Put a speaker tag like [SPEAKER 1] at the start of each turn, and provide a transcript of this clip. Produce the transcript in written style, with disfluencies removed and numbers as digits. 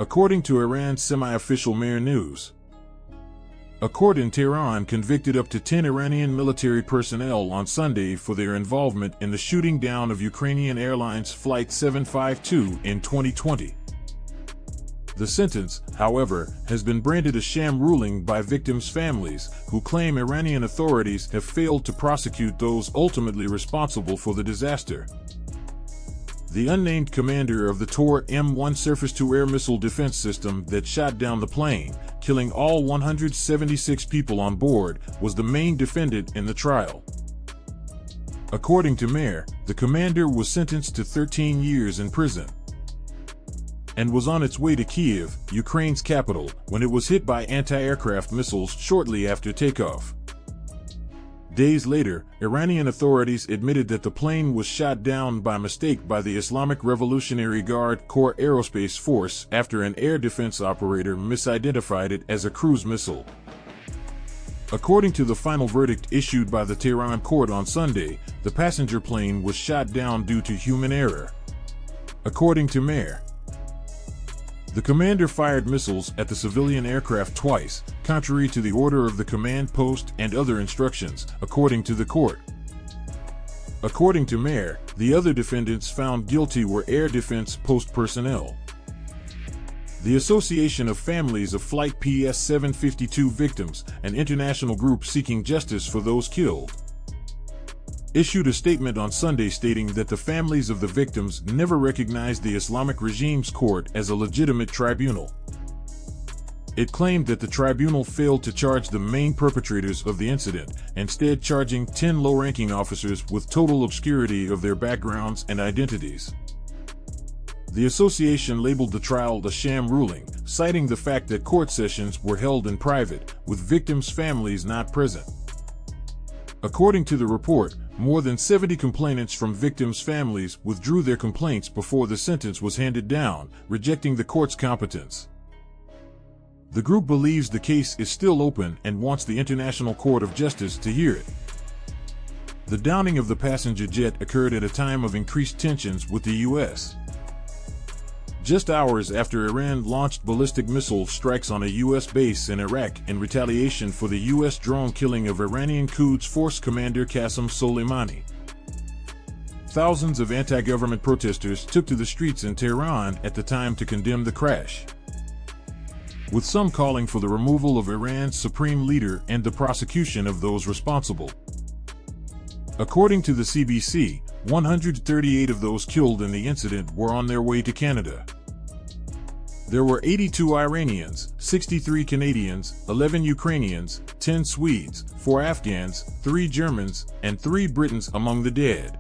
[SPEAKER 1] according to Iran's semi-official Mehr News. A court in Tehran convicted up to 10 Iranian military personnel on Sunday for their involvement in the shooting down of Ukrainian Airlines Flight 752 in 2020. The sentence, however, has been branded a sham ruling by victims' families, who claim Iranian authorities have failed to prosecute those ultimately responsible for the disaster. The unnamed commander of the Tor M1 surface-to-air missile defense system that shot down the plane, killing all 176 people on board, was the main defendant in the trial. According to Mehr, the commander was sentenced to 13 years in prison and was on its way to Kyiv, Ukraine's capital, when it was hit by anti-aircraft missiles shortly after takeoff. Days later, Iranian authorities admitted that the plane was shot down by mistake by the Islamic Revolutionary Guard Corps Aerospace Force after an air defense operator misidentified it as a cruise missile. According to the final verdict issued by the Tehran court on Sunday, the passenger plane was shot down due to human error. According to Mehr, the commander fired missiles at the civilian aircraft twice, contrary to the order of the command post and other instructions, according to the court. According to Mehr, the other defendants found guilty were air defense post personnel. The Association of Families of Flight PS-752 Victims, an international group seeking justice for those killed, issued a statement on Sunday stating that the families of the victims never recognized the Islamic regime's court as a legitimate tribunal. It claimed that the tribunal failed to charge the main perpetrators of the incident, instead charging 10 low-ranking officers with total obscurity of their backgrounds and identities. The association labeled the trial a sham ruling, citing the fact that court sessions were held in private, with victims' families not present. According to the report, more than 70 complainants from victims' families withdrew their complaints before the sentence was handed down, rejecting the court's competence. The group believes the case is still open and wants the International Court of Justice to hear it. The downing of the passenger jet occurred at a time of increased tensions with the U.S. just hours after Iran launched ballistic missile strikes on a U.S. base in Iraq in retaliation for the U.S. drone killing of Iranian Quds Force commander Qasem Soleimani. Thousands of anti-government protesters took to the streets in Tehran at the time to condemn the crash, with some calling for the removal of Iran's supreme leader and the prosecution of those responsible. According to the CBC, 138 of those killed in the incident were on their way to Canada. There were 82 Iranians, 63 Canadians, 11 Ukrainians, 10 Swedes, 4 Afghans, 3 Germans, and 3 Britons among the dead.